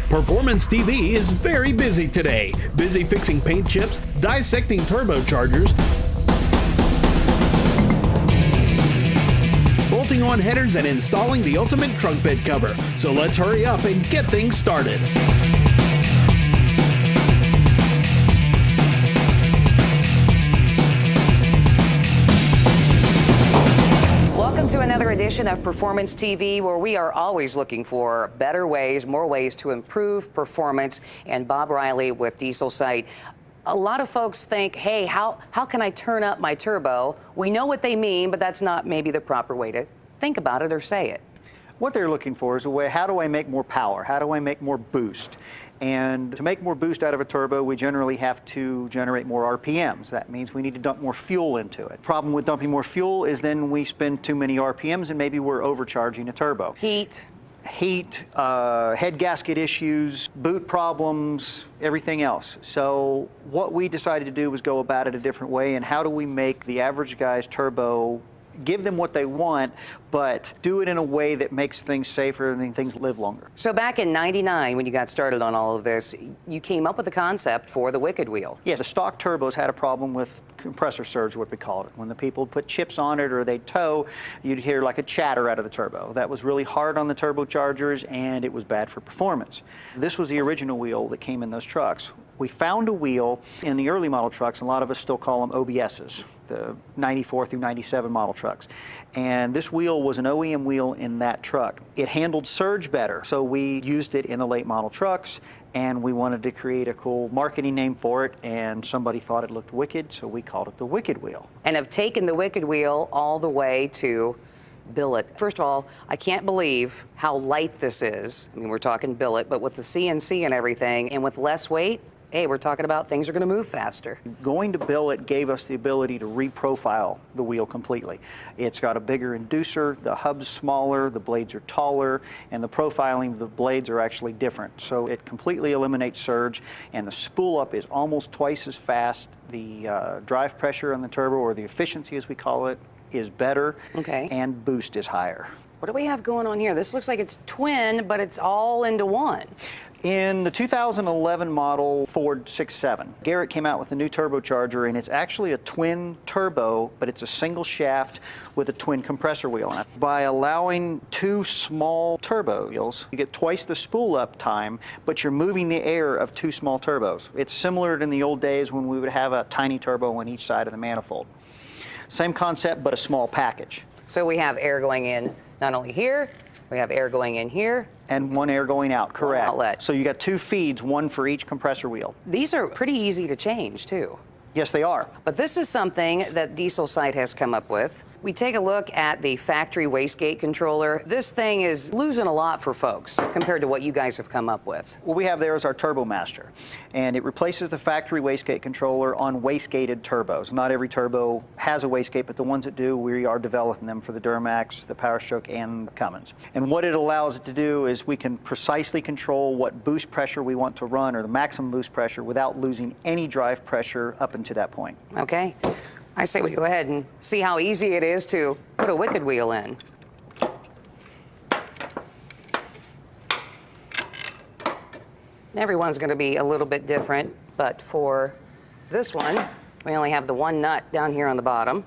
Performance TV is very busy today. Busy fixing paint chips, dissecting turbochargers, bolting on headers, and installing the ultimate trunk bed cover. So let's hurry up and get things started. Welcome to another edition of Performance TV, where we are always looking for better ways, more ways to improve performance. And Bob Riley with Diesel Site. A lot of folks think, hey, how can I turn up my turbo? We know what they mean, but that's not maybe the proper way to think about it or say it. What they're looking for is a way, how do I make more power? How do I make more boost? And to make more boost out of a turbo, we generally have to generate more RPMs. That means we need to dump more fuel into it. Problem with dumping more fuel is then we spend too many RPMs and maybe we're overcharging a turbo. Heat, head gasket issues, boot problems, everything else. So what we decided to do was go about it a different way, and how do we make the average guy's turbo, give them what they want, but do it in a way that makes things safer and things live longer. So back in '99, when you got started on all of this, you came up with the concept for the Wicked Wheel. Yeah, the stock turbos had a problem with compressor surge, what we called it. When the people put chips on it or they'd tow, you'd hear like a chatter out of the turbo. That was really hard on the turbochargers, and it was bad for performance. This was the original wheel that came in those trucks. We found a wheel in the early model trucks, and a lot of us still call them OBSs, the 94 through 97 model trucks. And this wheel was an OEM wheel in that truck. It handled surge better, so we used it in the late model trucks, and we wanted to create a cool marketing name for it, and somebody thought it looked wicked, so we called it the Wicked Wheel. And have taken the Wicked Wheel all the way to billet. First of all, I can't believe how light this is. I mean, we're talking billet, but with the CNC and everything, and with less weight, hey, we're talking about things are going to move faster. Going to billet gave us the ability to reprofile the wheel completely. It's got a bigger inducer, the hub's smaller, the blades are taller, and the profiling of the blades are actually different. So it completely eliminates surge, and the spool up is almost twice as fast. The drive pressure on the turbo, or the efficiency as we call it, is better, okay, and boost is higher. What do we have going on here? This looks like it's twin, but it's all into one. In the 2011 model Ford 6.7, Garrett came out with a new turbocharger, and it's actually a twin turbo, but it's a single shaft with a twin compressor wheel on it. By allowing two small turbo wheels, you get twice the spool up time, but you're moving the air of two small turbos. It's similar to in the old days when we would have a tiny turbo on each side of the manifold. Same concept, but a small package. So we have air going in not only here, we have air going in here, and one air going out, correct. Outlet. So you got two feeds, one for each compressor wheel. These are pretty easy to change too. Yes, they are. But this is something that Diesel Site has come up with. We take a look at the factory wastegate controller. This thing is losing a lot for folks compared to what you guys have come up with. What we have there is our Turbo Master, and it replaces the factory wastegate controller on wastegated turbos. Not every turbo has a wastegate, but the ones that do, we are developing them for the Duramax, the Powerstroke, and the Cummins. And what it allows it to do is we can precisely control what boost pressure we want to run, or the maximum boost pressure, without losing any drive pressure up until that point. Okay. I say we go ahead and see how easy it is to put a Wicked Wheel in. Everyone's going to be a little bit different, but for this one, we only have the one nut down here on the bottom.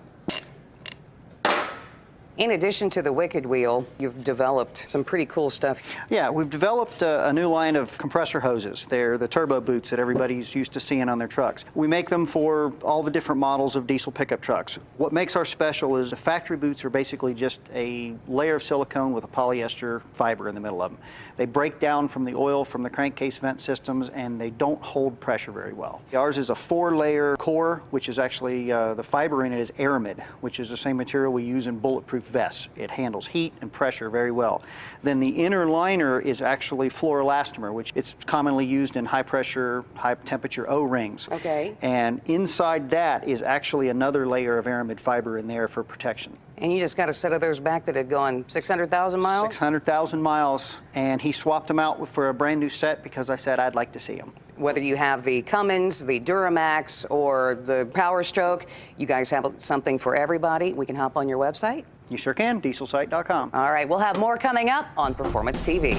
In addition to the Wicked Wheel, you've developed some pretty cool stuff. Yeah, we've developed a new line of compressor hoses. They're the turbo boots that everybody's used to seeing on their trucks. We make them for all the different models of diesel pickup trucks. What makes ours special is the factory boots are basically just a layer of silicone with a polyester fiber in the middle of them. They break down from the oil from the crankcase vent systems, and they don't hold pressure very well. Ours is a 4-layer core, which is actually, the fiber in it is aramid, which is the same material we use in bulletproof vests. It handles heat and pressure very well. Then the inner liner is actually fluoroelastomer, which it's commonly used in high pressure, high temperature O-rings. Okay. And inside that is actually another layer of aramid fiber in there for protection. And you just got a set of those back that had gone 600,000 miles? 600,000 miles, and he swapped them out for a brand new set because I said I'd like to see them. Whether you have the Cummins, the Duramax, or the Powerstroke, you guys have something for everybody. We can hop on your website. You sure can, dieselsite.com. All right, we'll have more coming up on Performance TV.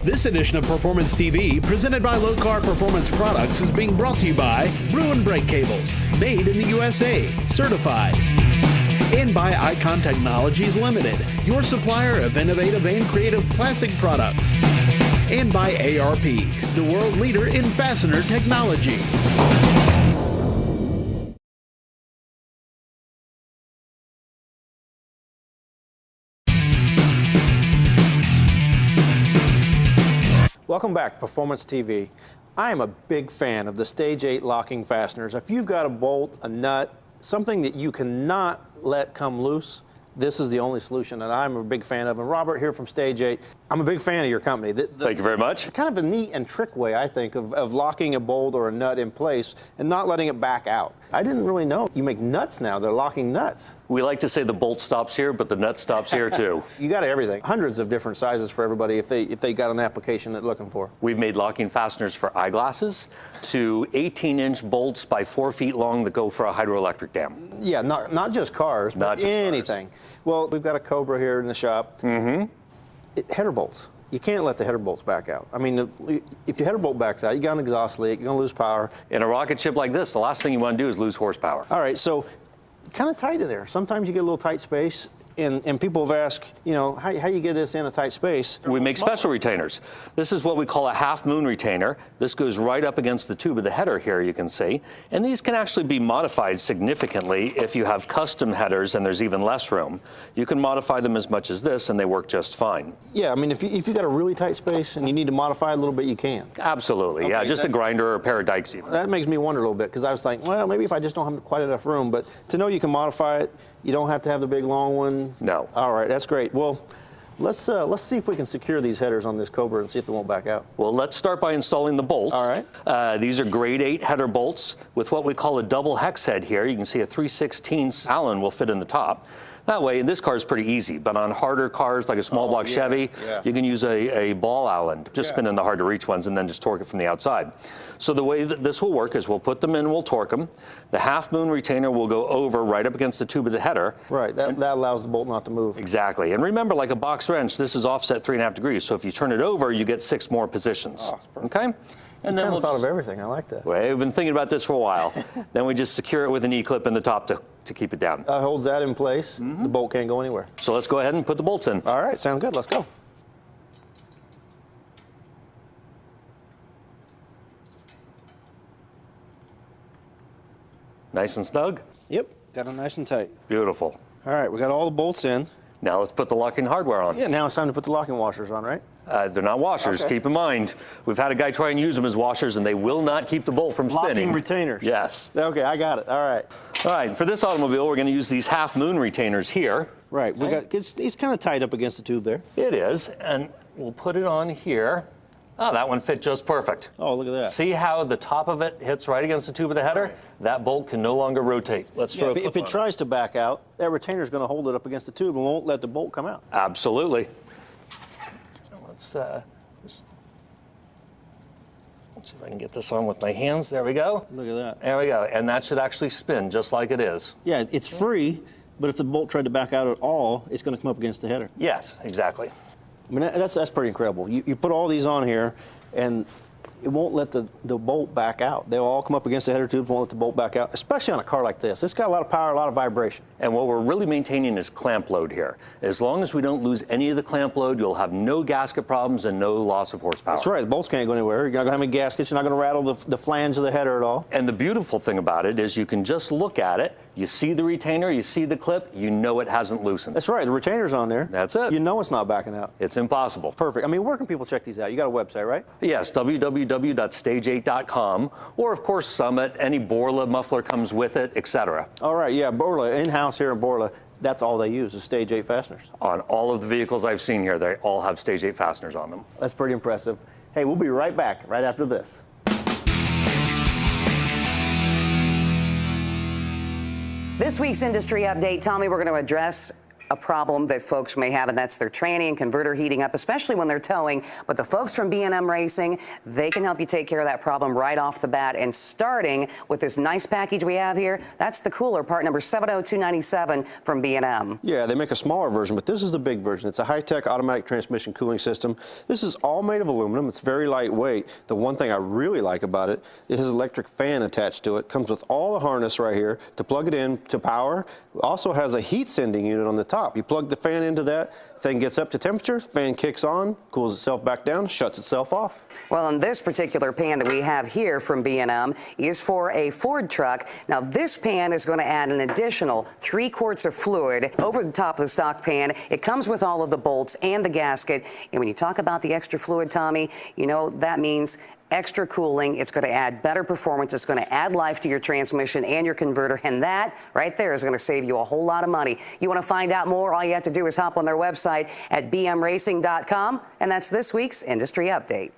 This edition of Performance TV, presented by Lokar Performance Products, is being brought to you by Bruin Brake Cables, made in the USA, certified. And by Icon Technologies Limited, your supplier of innovative and creative plastic products. And by ARP, the world leader in fastener technology. Welcome back, Performance TV. I am a big fan of the Stage 8 locking fasteners. If you've got a bolt, a nut, something that you cannot let come loose, this is the only solution that I'm a big fan of. And Robert here from Stage 8, I'm a big fan of your company. Thank you very much. Kind of a neat and trick way, I think, of locking a bolt or a nut in place and not letting it back out. I didn't really know you make nuts now. They're locking nuts. We like to say the bolt stops here, but the nut stops here too. You got everything. Hundreds of different sizes for everybody if they got an application that they're looking for. We've made locking fasteners for eyeglasses to 18-inch bolts by 4 feet long that go for a hydroelectric dam. Yeah, not just cars, but Not just anything. Well, we've got a Cobra here in the shop. Header bolts. You can't let the header bolts back out. I mean, if your header bolt backs out, you got an exhaust leak, you're going to lose power. In a rocket ship like this, the last thing you want to do is lose horsepower. All right, so kind of tight in there. Sometimes you get a little tight space, and people have asked, you know, how you get this in a tight space? We make special retainers. This is what we call a half-moon retainer. This goes right up against the tube of the header here, you can see. And these can actually be modified significantly if you have custom headers and there's even less room. You can modify them as much as this, and they work just fine. Yeah, I mean, if you got a really tight space and you need to modify it a little bit, you can. Absolutely, yeah, just a grinder or a pair of dikes even. That makes me wonder a little bit, because I was thinking, well, maybe if I just don't have quite enough room, but to know you can modify it, you don't have to have the big long one. No. All right, that's great. Well, let's see if we can secure these headers on this Cobra and see if they won't back out. Well, let's start by installing the bolts. All right. These are grade 8 header bolts with what we call a double hex head here. You can see a 3/16 Allen will fit in the top. That way, this car is pretty easy, but on harder cars like a small block Chevy, you can use a ball Allen, just spin in the hard to reach ones and then just torque it from the outside. So the way that this will work is we'll put them in, we'll torque them. The half moon retainer will go over right up against the tube of the header. Right, that allows the bolt not to move. Exactly, and remember, like a box wrench, this is offset 3.5 degrees, so if you turn it over, you get 6 more positions, okay? And then we'll thought of everything. I like that. Well, we've been thinking about this for a while. Then we just secure it with an E-clip in the top to keep it down. Holds that in place. The bolt can't go anywhere. So let's go ahead and put the bolts in. All right, sounds good. Let's go. Nice and snug? Yep, got it nice and tight. Beautiful. All right, we got all the bolts in. Now let's put the locking hardware on. Yeah, now it's time to put the locking washers on, right? They're not washers, Okay. keep in mind. We've had a guy try and use them as washers, and they will not keep the bolt from spinning. Locking retainers. Yes. Okay, I got it. All right. All right, for this automobile, we're going to use these half-moon retainers here. Right, we got it's kind of tight up against the tube there. It is, and we'll put it on here. Oh, that one fit just perfect. Oh, look at that. See how the top of it hits right against the tube of the header? That bolt can no longer rotate. Let's throw a clip if it on. tries to back out, that retainer is going to hold it up against the tube and won't let the bolt come out. Absolutely. So let's see if I can get this on with my hands. There we go. Look at that. There we go. And that should actually spin just like it is. Yeah, it's free, but if the bolt tried to back out at all, it's going to come up against the header. Yes, exactly. I mean, that's pretty incredible. You put all these on here, and it won't let the bolt back out. They'll all come up against the header tubes, won't let the bolt back out, especially on a car like this. It's got a lot of power, a lot of vibration. And what we're really maintaining is clamp load here. As long as we don't lose any of the clamp load, you'll have no gasket problems and no loss of horsepower. That's right. The bolts can't go anywhere. You're not going to have any gaskets. You're not going to rattle the flange of the header at all. And the beautiful thing about it is you can just look at it, you see the retainer, you see the clip, you know it hasn't loosened. That's right. The retainer's on there. That's it. You know it's not backing out. It's impossible. Perfect. I mean, where can people check these out? You got a website, right? Yes, www.stage8.com, or of course Summit, any Borla muffler comes with it, etc. All right. Yeah, Borla, in-house here in Borla, that's all they use is Stage 8 fasteners. On all of the vehicles I've seen here, they all have Stage 8 fasteners on them. That's pretty impressive. Hey, we'll be right back right after this. This week's industry update, Tommy, we're going to address a problem that folks may have, and that's their tranny and converter heating up, especially when they're towing. But the folks from B&M Racing, they can help you take care of that problem right off the bat. And starting with this nice package we have here, that's the cooler, part number 70297 from B&M. Yeah, they make a smaller version, but this is the big version. It's a high-tech automatic transmission cooling system. This is all made of aluminum. It's very lightweight. The one thing I really like about it, it has an electric fan attached to it. Comes with all the harness right here to plug it in to power. Also has a heat sending unit on the top. You plug the fan into that, thing gets up to temperature, fan kicks on, cools itself back down, shuts itself off. Well, and this particular pan that we have here from B&M is for a Ford truck. Now, this pan is going to add an additional 3 quarts of fluid over the top of the stock pan. It comes with all of the bolts and the gasket. And when you talk about the extra fluid, Tommy, you know that means extra cooling. It's going to add better performance. It's going to add life to your transmission and your converter. And that right there is going to save you a whole lot of money. You want to find out more? All you have to do is hop on their website at bmracing.com. And that's this week's Industry Update.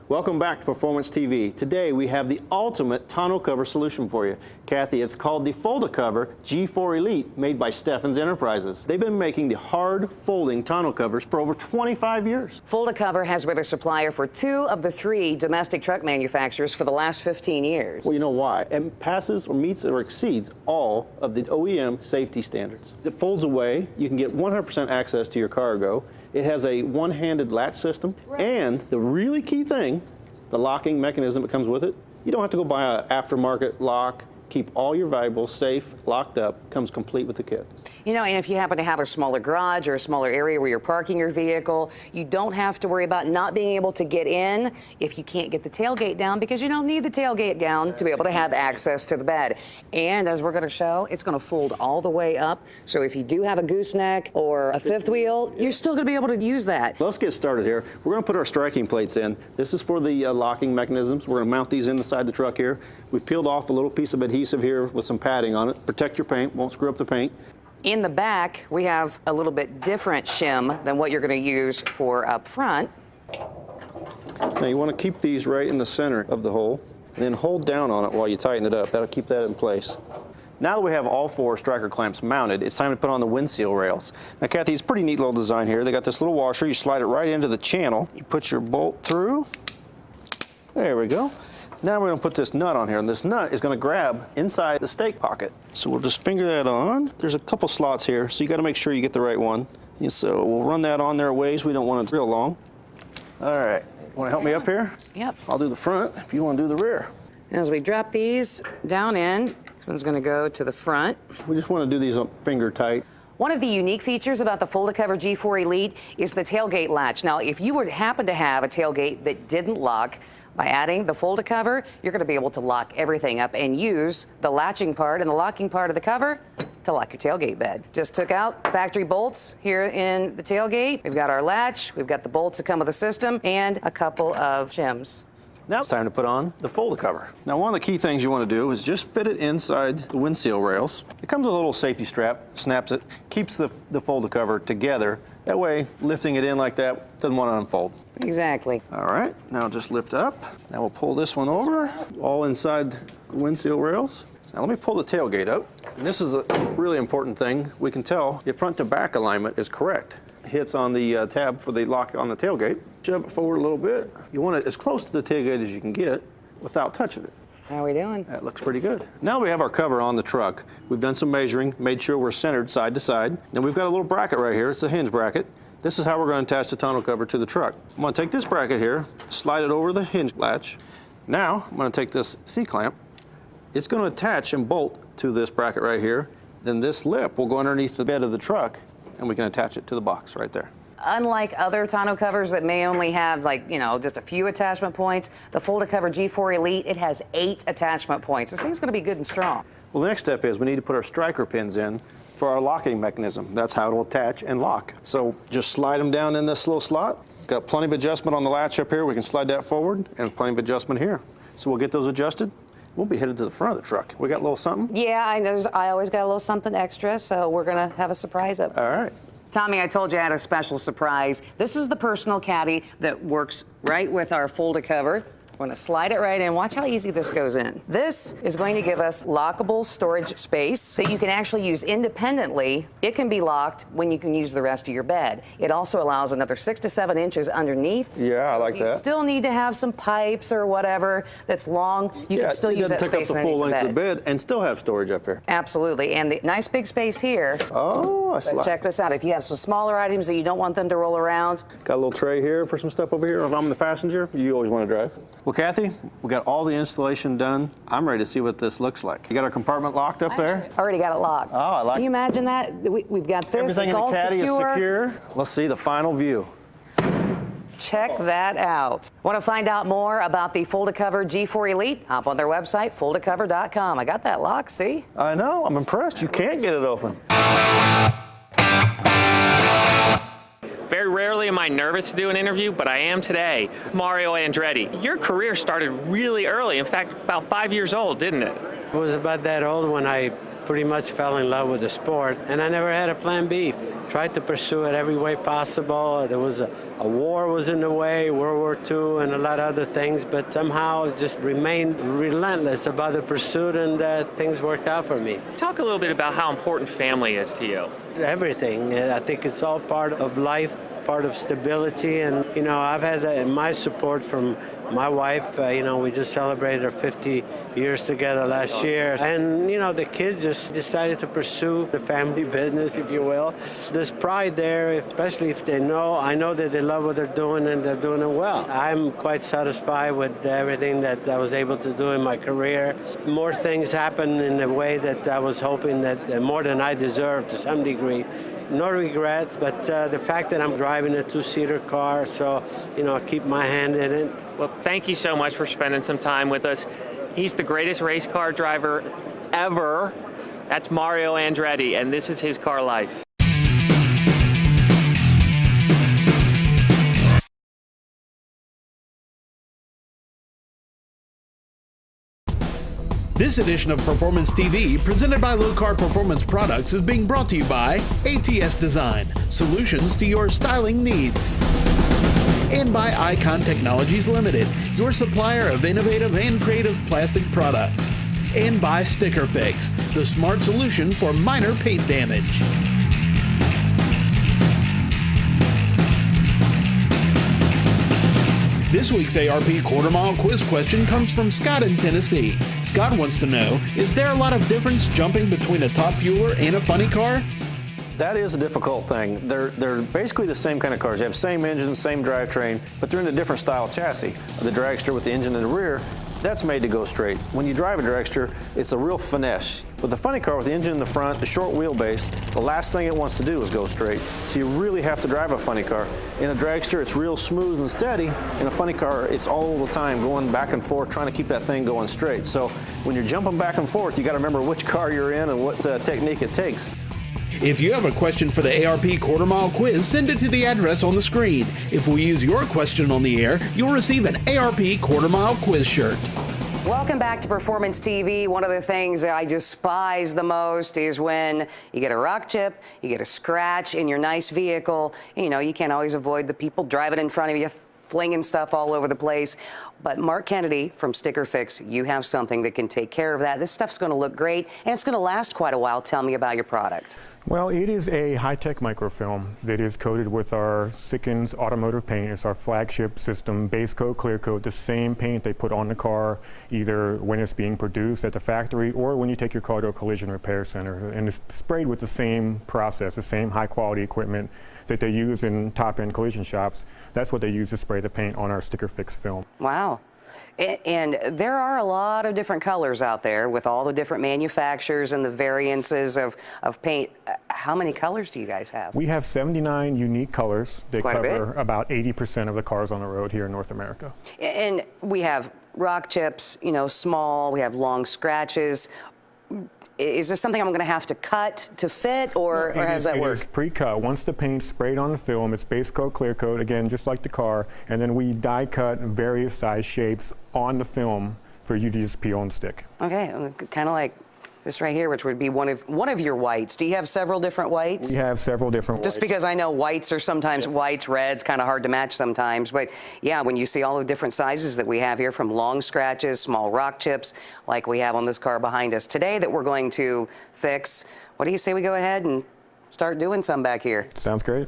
Welcome back to Performance TV. Today we have the ultimate tonneau cover solution for you. Kathy, it's called the Fold-A-Cover G4 Elite, made by Steffens Enterprises. They've been making the hard folding tonneau covers for over 25 years. Fold-A-Cover has been a supplier for 2 of the 3 domestic truck manufacturers for the last 15 years. Well, you know why? It passes or meets or exceeds all of the OEM safety standards. It folds away. You can get 100% access to your cargo. It has a one-handed latch system, and the really key thing, the locking mechanism that comes with it. You don't have to go buy an aftermarket lock. Keep all your valuables safe, locked up, comes complete with the kit. You know, and if you happen to have a smaller garage or a smaller area where you're parking your vehicle, you don't have to worry about not being able to get in if you can't get the tailgate down, because you don't need the tailgate down to be able to have access to the bed. And as we're going to show, it's going to fold all the way up. So if you do have a gooseneck or a fifth wheel, you're still going to be able to use that. Let's get started here. We're going to put our striking plates in. This is for the locking mechanisms. We're going to mount these inside the truck here. We've peeled off a little piece of adhesive here with some padding on it. Protect your paint, won't screw up the paint. In the back, we have a little bit different shim than what you're going to use for up front. Now you want to keep these right in the center of the hole, and then hold down on it while you tighten it up. That'll keep that in place. Now that we have all 4 striker clamps mounted, it's time to put on the windshield rails. Now, Kathy, it's a pretty neat little design here. They got this little washer. You slide it right into the channel. You put your bolt through. There we go. Now we're going to put this nut on here, and this nut is going to grab inside the stake pocket. So we'll just finger that on. There's a couple slots here, so you got to make sure you get the right one. And so we'll run that on there a ways. We don't want it real long. All right. Want to help me up here? Yep. I'll do the front if you want to do the rear. As we drop these down in, this one's going to go to the front. We just want to do these finger tight. One of the unique features about the Fold-A-Cover G4 Elite is the tailgate latch. Now, if you would happen to have a tailgate that didn't lock, by adding the Fold-A-Cover, you're going to be able to lock everything up and use the latching part and the locking part of the cover to lock your tailgate bed. Just took out factory bolts here in the tailgate. We've got our latch, we've got the bolts that come with the system, and a couple of shims. Now it's time to put on the Fold-A-Cover. Now, one of the key things you want to do is just fit it inside the windshield rails. It comes with a little safety strap, snaps it, keeps the Fold-A-Cover together. That way, lifting it in like that doesn't want to unfold. Exactly. All right, now just lift up. Now we'll pull this one over, all inside the windshield rails. Now let me pull the tailgate up. And this is a really important thing. We can tell the front to back alignment is correct. It hits on the tab for the lock on the tailgate. Shove it forward a little bit. You want it as close to the tailgate as you can get without touching it. How are we doing? That looks pretty good. Now we have our cover on the truck. We've done some measuring, made sure we're centered side to side. And we've got a little bracket right here. It's a hinge bracket. This is how we're going to attach the tonneau cover to the truck. I'm going to take this bracket here, slide it over the hinge latch. Now I'm going to take this C-clamp. It's going to attach and bolt to this bracket right here. Then this lip will go underneath the bed of the truck, and we can attach it to the box right there. Unlike other tonneau covers that may only have, like, you know, just a few attachment points, the Fold-A-Cover G4 Elite, it has 8 attachment points. This thing's going to be good and strong. Well, the next step is we need to put our striker pins in for our locking mechanism. That's how it'll attach and lock. So just slide them down in this little slot. Got plenty of adjustment on the latch up here. We can slide that forward, and plenty of adjustment here. So we'll get those adjusted. We'll be headed to the front of the truck. We got a little something? Yeah, I always got a little something extra, so we're going to have a surprise up. All right. Tommy, I told you I had a special surprise. This is the personal caddy that works right with our Fold-A-Cover. We're going to slide it right in. Watch how easy this goes in. This is going to give us lockable storage space that you can actually use independently. It can be locked when you can use the rest of your bed. It also allows another 6 to 7 inches underneath. Yeah, I like if you that. still need to have some pipes or whatever that's long, you can still use that space take up the full underneath length of the bed and still have storage up here. Absolutely. And the nice big space here. Oh, I But check this out. If you have some smaller items that you don't want them to roll around. Got a little tray here for some stuff over here. If I'm the passenger, you always want to drive. Well, Kathy, we got all the installation done. I'm ready to see what this looks like. You got our compartment locked up there? Already got it locked. Oh, I like Can you imagine that? We've got this. Everything it's in all the caddy secure. is secure. Let's see the final view. Check that out. Want to find out more about the Fold-A-Cover G4 Elite? Hop on their website, foldacover.com. I got that lock, see? I know. I'm impressed. You can't get it open. Very rarely am I nervous to do an interview, but I am today. Mario Andretti, your career started really early. In fact, about 5 years old, didn't it? I was about that old when I pretty much fell in love with the sport, and I never had a plan B. Tried to pursue it every way possible. There was a war was in the way, World War II, and a lot of other things, but somehow it just remained relentless about the pursuit, and things worked out for me. Talk a little bit about how important family is to you. Everything. I think it's all part of life, part of stability, and you know, I've had my support from my wife. You know, we just celebrated our 50 years together last year, and you know, the kids just decided to pursue the family business, if you will. There's pride there, especially if they know. I know that they love what they're doing and they're doing it well. I'm quite satisfied with everything that I was able to do in my career. More things happened in a way that I was hoping that more than I deserved to some degree. No regrets, but the fact that I'm driving a two-seater car, so, you know, I keep my hand in it. Well, thank you so much for spending some time with us. He's the greatest race car driver ever. That's Mario Andretti, and this is his car life. This edition of Performance TV, presented by Low Car Performance Products, is being brought to you by ATS Design, solutions to your styling needs. And by Icon Technologies Limited, your supplier of innovative and creative plastic products. And by Sticker Fix, the smart solution for minor paint damage. This week's ARP Quarter Mile Quiz question comes from Scott in Tennessee. Scott wants to know, is there a lot of difference jumping between a top fueler and a funny car? That is a difficult thing. They're basically the same kind of cars. They have same engine, same drivetrain, but they're in a different style chassis. The dragster with the engine in the rear, that's made to go straight. When you drive a dragster, it's a real finesse. With the funny car with the engine in the front, the short wheelbase, the last thing it wants to do is go straight. So you really have to drive a funny car. In a dragster, it's real smooth and steady. In a funny car, it's all the time going back and forth, trying to keep that thing going straight. So when you're jumping back and forth, you got to remember which car you're in and what technique it takes. If you have a question for the ARP Quarter Mile Quiz, send it to the address on the screen. If we use your question on the air, you'll receive an ARP Quarter Mile Quiz shirt. Welcome back to Performance TV. One of the things that I despise the most is when you get a rock chip, you get a scratch in your nice vehicle. You know, you can't always avoid the people driving in front of you, flinging stuff all over the place. But Mark Kennedy from Sticker Fix, you have something that can take care of that. This stuff's going to look great, and it's going to last quite a while. Tell me about your product. Well, it is a high-tech microfilm that is coated with our Sikkens automotive paint. It's our flagship system, base coat, clear coat, the same paint they put on the car, either when it's being produced at the factory or when you take your car to a collision repair center. And it's sprayed with the same process, the same high-quality equipment that they use in top-end collision shops. That's what they use to spray the paint on our Sticker Fix film. Wow. And there are a lot of different colors out there with all the different manufacturers and the variances of paint. How many colors do you guys have? We have 79 unique colors that Quite a cover bit. about 80% of the cars on the road here in North America. And we have rock chips, you know, small, we have long scratches. Is this something I'm going to have to cut to fit, or how does that work? It is pre-cut. Once the paint's sprayed on the film, it's base coat, clear coat, again, just like the car, and then we die cut various size shapes on the film for you to just peel and stick. Okay, kind of like This right here, which would be one of your whites. Do you have several different whites? We have several different Just whites. because I know whites are sometimes whites, reds, kind of hard to match sometimes. But yeah, when you see all the different sizes that we have here, from long scratches, small rock chips, like we have on this car behind us today that we're going to fix, what do you say we go ahead and start doing some back here? Sounds great.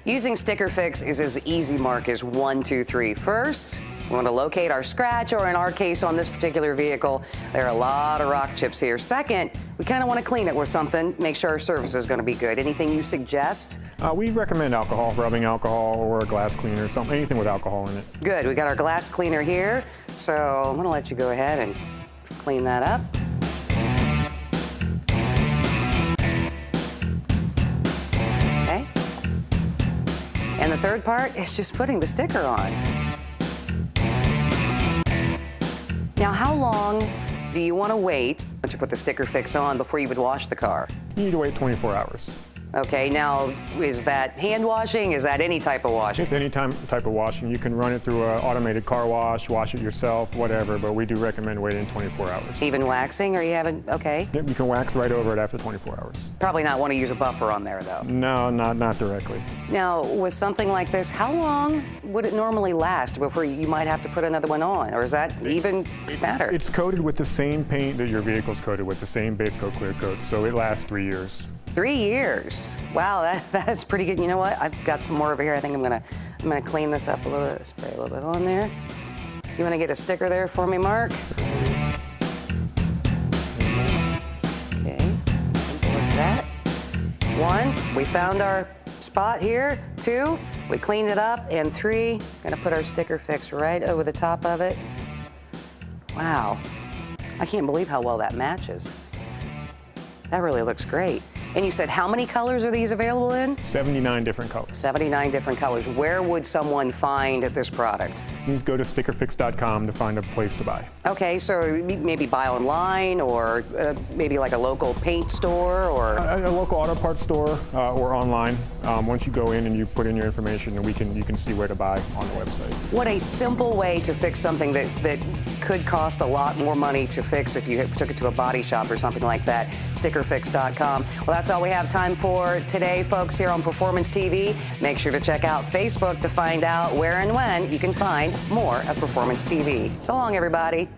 Using Sticker Fix is as easy, Mark, as 1, 2, 3. First, we want to locate our scratch, or in our case on this particular vehicle, there are a lot of rock chips here. Second, we kind of want to clean it with something, make sure our surface is going to be good. Anything you suggest? We recommend alcohol, rubbing alcohol, or a glass cleaner, anything with alcohol in it. Good, we got our glass cleaner here, so I'm going to let you go ahead and clean that up. Okay. And the third part is just putting the sticker on. Now, how long do you want to wait once you put the Sticker Fix on before you would wash the car? You need to wait 24 hours. Okay, now, is that hand washing? Is that any type of washing? It's any type of washing. You can run it through an automated car wash it yourself, whatever, but we do recommend waiting 24 hours. Even waxing, or you haven't? Okay. Yep, you can wax right over it after 24 hours. Probably not want to use a buffer on there, though. No, not directly. Now, with something like this, how long would it normally last before you might have to put another one on? Or does that even matter? It's coated with the same paint that your vehicle's coated with, the same base coat, clear coat, so it lasts 3 years. 3 years. Wow, that's pretty good. You know what? I've got some more over here. I think I'm gonna clean this up a little bit, spray a little bit on there. You wanna get a sticker there for me, Mark? Okay, simple as that. 1, we found our spot here. 2, we cleaned it up. And 3, gonna put our Sticker Fix right over the top of it. Wow, I can't believe how well that matches. That really looks great. And you said how many colors are these available in? 79 different colors. 79 different colors. Where would someone find this product? You just go to stickerfix.com to find a place to buy. Okay, so maybe buy online, or maybe like a local paint store, or A local auto parts store or online. Once you go in and you put in your information, you can see where to buy on the website. what a simple way to fix something that could cost a lot more money to fix if you took it to a body shop or something like that. Stickerfix.com. Well, that's all we have time for today, folks, here on Performance TV. Make sure to check out Facebook to find out where and when you can find more of Performance TV. So long, everybody.